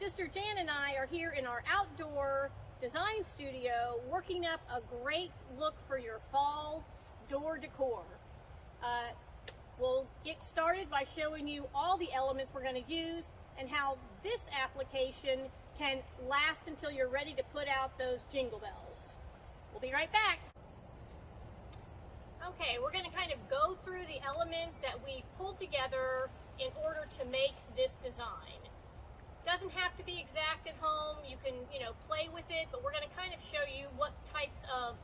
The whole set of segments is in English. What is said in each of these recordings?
sister Jan and I are here in our outdoor design studio working up a great look for your fall door decor. We'll get started by showing you all the elements we're going to use and how this application can last until you're ready to put out those jingle bells. We'll be right back. Okay, we're going to kind of go through the elements that we pulled together in order to make this design. Doesn't have to be exact at home. You can, play with it, but we're going to kind of show you what types of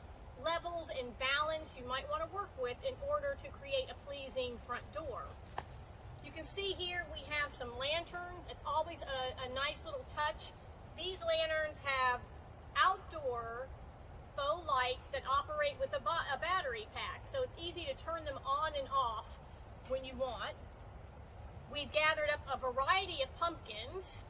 levels and balance you might want to work with in order to create a pleasing front door. You can see here we have some lanterns. It's always a nice little touch. These lanterns have outdoor faux lights that operate with a battery pack, so it's easy to turn them on and off when you want. We've gathered up a variety of pumpkins.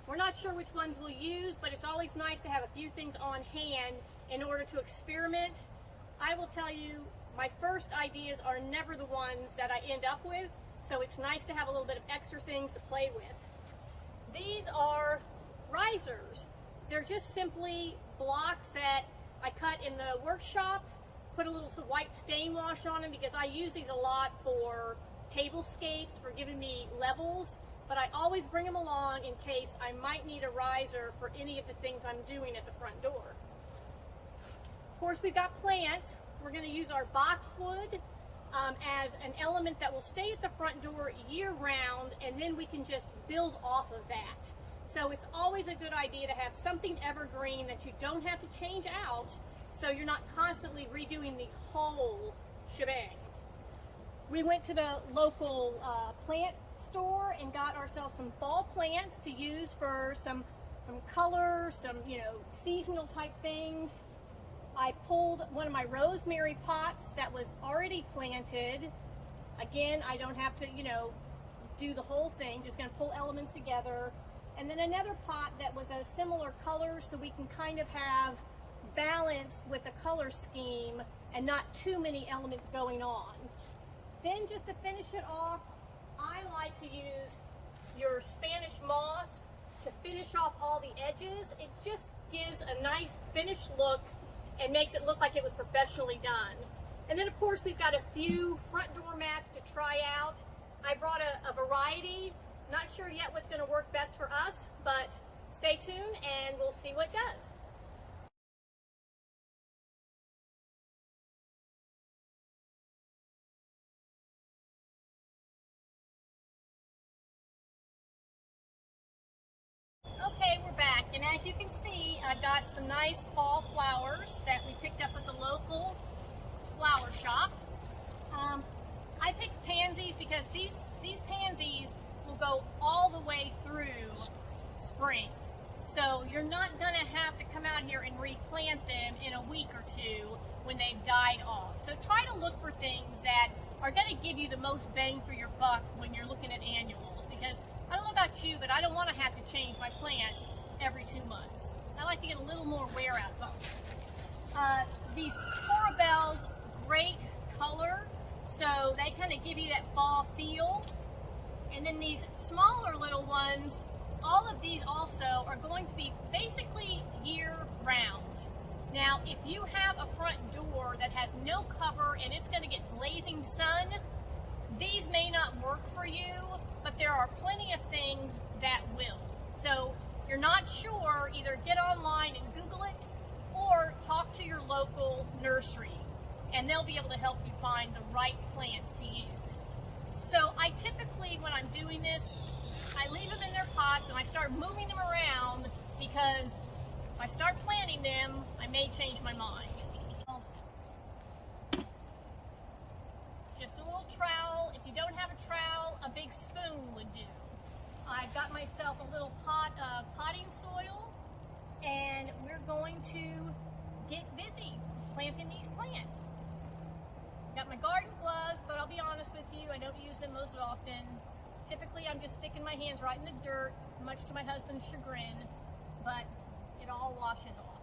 We're not sure which ones we'll use, but it's always nice to have a few things on hand in order to experiment. I will tell you, my first ideas are never the ones that I end up with, so it's nice to have a little bit of extra things to play with. These are risers. They're just simply blocks that I cut in the workshop, put a little white stain wash on them because I use these a lot for tablescapes, for giving me levels, but I always bring them along in case I might need a riser for any of the things I'm doing at the front door. Of course, we've got plants. We're going to use our boxwood as an element that will stay at the front door year-round, and then we can just build off of that. So it's always a good idea to have something evergreen that you don't have to change out, so you're not constantly redoing the whole shebang. We went to the local plant store and got ourselves some fall plants to use for some color, some seasonal type things. I pulled one of my rosemary pots that was already planted. Again, I don't have to do the whole thing, just going to pull elements together. And then another pot that was a similar color, so we can kind of have balance with the color scheme and not too many elements going on. Then just to finish it off, I like to use your Spanish moss to finish off all the edges. It just gives a nice finished look and makes it look like it was professionally done. And then of course we've got a few front door mats to try out. I brought a variety. Not sure yet what's going to work best for us, but stay tuned and we'll see what does. Okay, we're back, and as you can see, I've got some nice fall flowers that we picked up at the local flower shop. I picked pansies because these pansies will go all the way through spring. So you're not going to have to come out here and replant them in a week or two when they've died off. So try to look for things that are going to give you the most bang for your buck when you're looking at annuals, because I don't know about you, but I don't want to have to change my plants every 2 months. I like to get a little more wear out of them. These Corabelles, great color, so they kind of give you that fall feel. And then these smaller little ones, all of these also are going to be basically year-round. Now, if you have a front door that has no cover and it's going to get blazing sun, these may not work for you, but there are plenty of things that will. So if you're not sure, either get online and Google it or talk to your local nursery and they'll be able to help you find the right plants to use. So I typically, when I'm doing this, I leave them in their pots and I start moving them around because if I start planting them, I may change my mind. Just a little trowel. If you don't have a trowel, a big spoon would do. I've got myself a little pot of potting soil and we're going to get busy planting these plants. Got my garden gloves, but I'll be honest with you, I don't use them most often. Typically I'm just sticking my hands right in the dirt, much to my husband's chagrin, but it all washes off.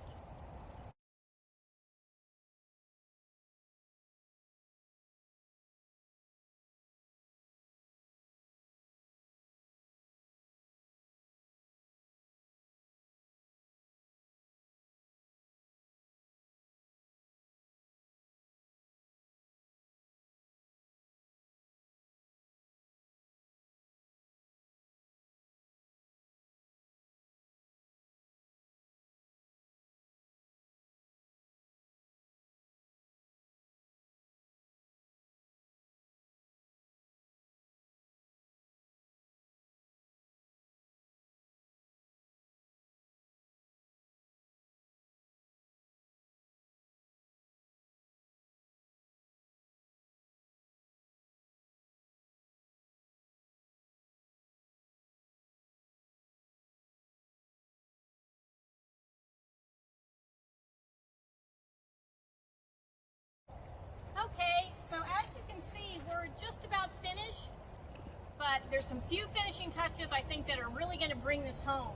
there's some few finishing touches I think that are really going to bring this home.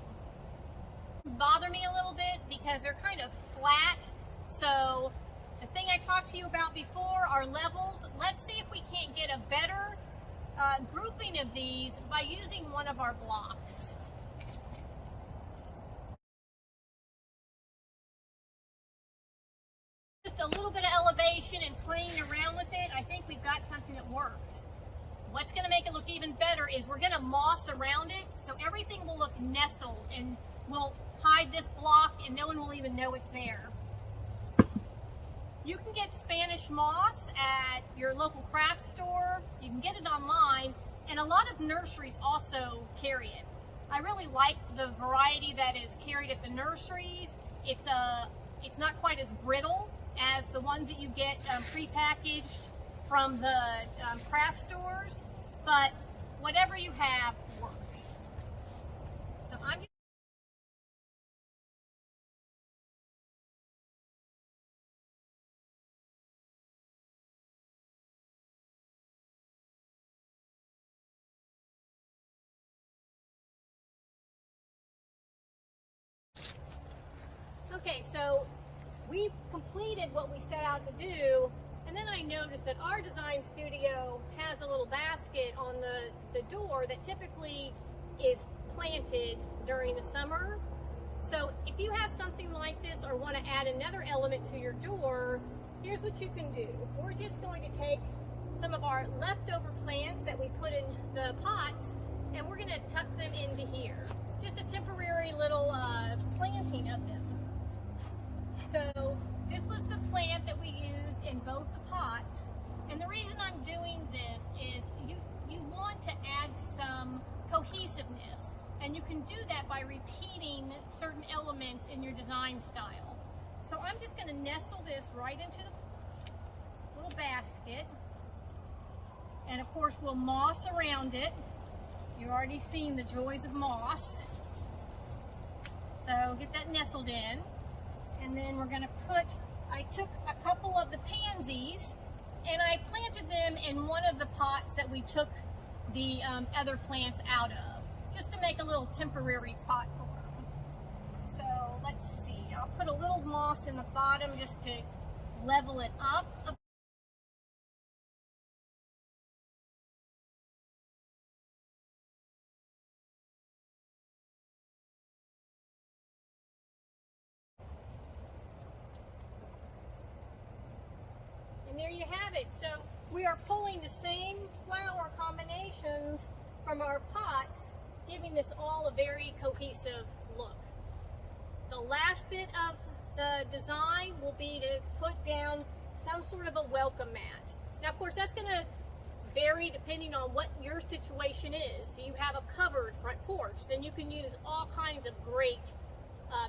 Bother me a little bit because they're kind of flat. So the thing I talked to you about before are levels. Let's see if we can't get a better grouping of these by using one of our blocks. Just a little bit of elevation and playing around with it, I think we've got something that works. What's going to make it look even better is we're going to moss around it, so everything will look nestled and we'll hide this block and no one will even know it's there. You can get Spanish moss at your local craft store. You can get it online, and a lot of nurseries also carry it. I really like the variety that is carried at the nurseries. It's not quite as brittle as the ones that you get pre-packaged from the craft stores, but whatever you have works. So I'm just okay, so we've completed what we set out to do, and then I noticed that our design studio has a little basket on the door that typically is planted during the summer. So if you have something like this or want to add another element to your door, here's what you can do. We're just going to take some of our leftover plants that we put in the pots, and we're going to tuck them into here. Just a temporary little planting of them. So this was the plant that we used in both the pots, and the reason I'm doing this is you want to add some cohesiveness, and you can do that by repeating certain elements in your design style. So I'm just going to nestle this right into the little basket, and of course we'll moss around it. You've already seen the joys of moss. So get that nestled in. And then we're going to I took a couple of the pansies and I planted them in one of the pots that we took the other plants out of, just to make a little temporary pot for them. So let's see, I'll put a little moss in the bottom just to level it up. There you have it. So we are pulling the same flower combinations from our pots, giving this all a very cohesive look. The last bit of the design will be to put down some sort of a welcome mat. Now, of course, that's going to vary depending on what your situation is. Do you have a covered front porch? Then you can use all kinds of great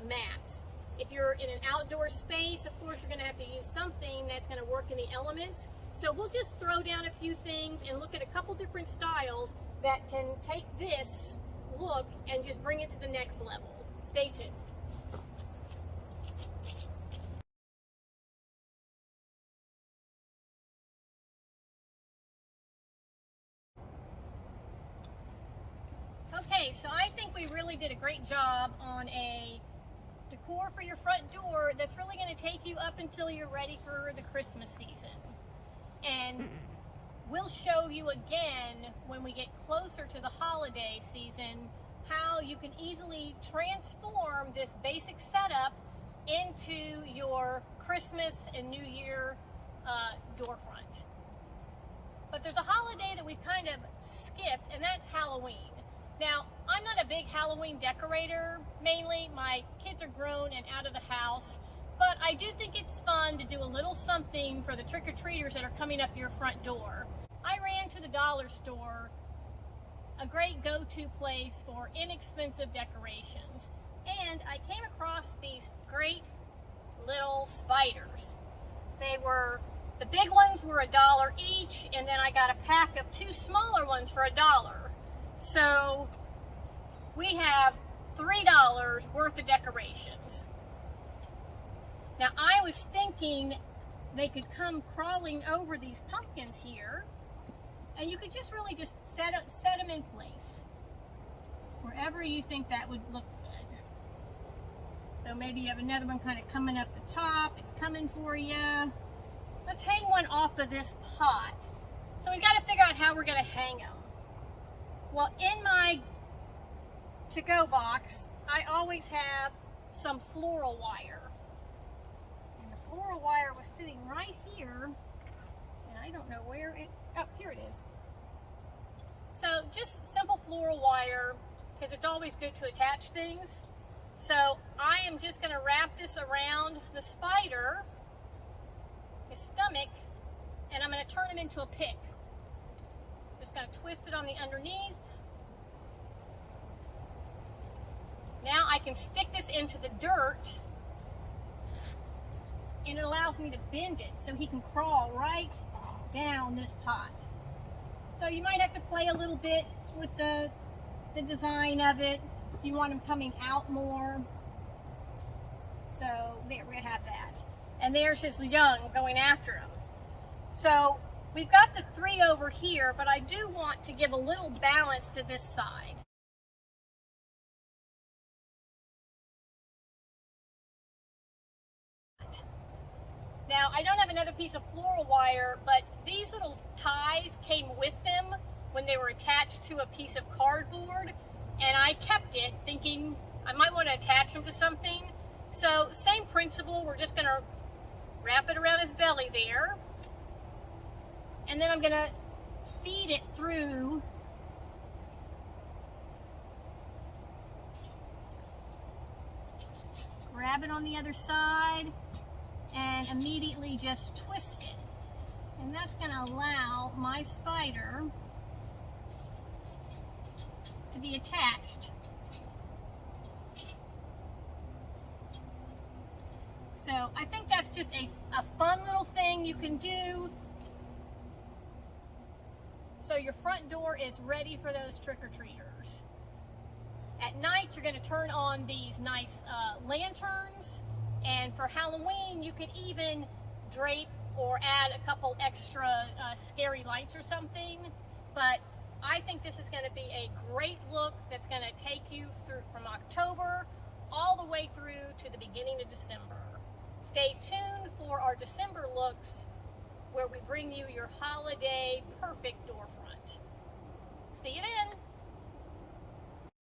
mats. If you're in an outdoor space, of course, you're going to have to use something that's going to work in the elements. So we'll just throw down a few things and look at a couple different styles that can take this look and just bring it to the next level. Stay tuned. Okay, so I think we really did a great job on a decor for your front door that's really going to take you up until you're ready for the Christmas season. And we'll show you again when we get closer to the holiday season how you can easily transform this basic setup into your Christmas and New Year door front. But there's a holiday that we've kind of skipped, and that's Halloween. Now, I'm not a big Halloween decorator, mainly. My kids are grown and out of the house, but I do think it's fun to do a little something for the trick-or-treaters that are coming up your front door. I ran to the dollar store, a great go-to place for inexpensive decorations, and I came across these great little spiders. The big ones were $1 each, and then I got a pack of 2 smaller ones for $1. So we have $3 worth of decorations. Now I was thinking they could come crawling over these pumpkins here And you could just really just set them in place wherever you think that would look good. So maybe you have another one kind of coming up the top. It's coming for you. Let's hang one off of this pot. So we've got to figure out how we're going to hang them. Well, in my to-go box, I always have some floral wire. And the floral wire was sitting right here. And I don't know where it, oh, here it is. So just simple floral wire, because it's always good to attach things. So I am just going to wrap this around the spider, his stomach, and I'm going to turn him into a pick. Just going to twist it on the underneath. Now I can stick this into the dirt, and it allows me to bend it so he can crawl right down this pot. So you might have to play a little bit with the design of it if you want him coming out more. So there, we have that. And there's his young going after him. So we've got the 3 over here, but I do want to give a little balance to this side. Now, I don't have another piece of floral wire, but these little ties came with them when they were attached to a piece of cardboard, and I kept it thinking I might want to attach them to something. So, same principle, we're just going to wrap it around his belly there, and then I'm going to feed it through grab it on the other side, and immediately just twist it. And that's going to allow my spider to be attached. So I think that's just a fun little thing you can do. So your front door is ready for those trick-or-treaters. At night, you're going to turn on these nice lanterns. And for Halloween, you could even drape or add a couple extra scary lights or something. But I think this is going to be a great look that's going to take you through from October all the way through to the beginning of December. Stay tuned for our December looks where we bring you your holiday perfect door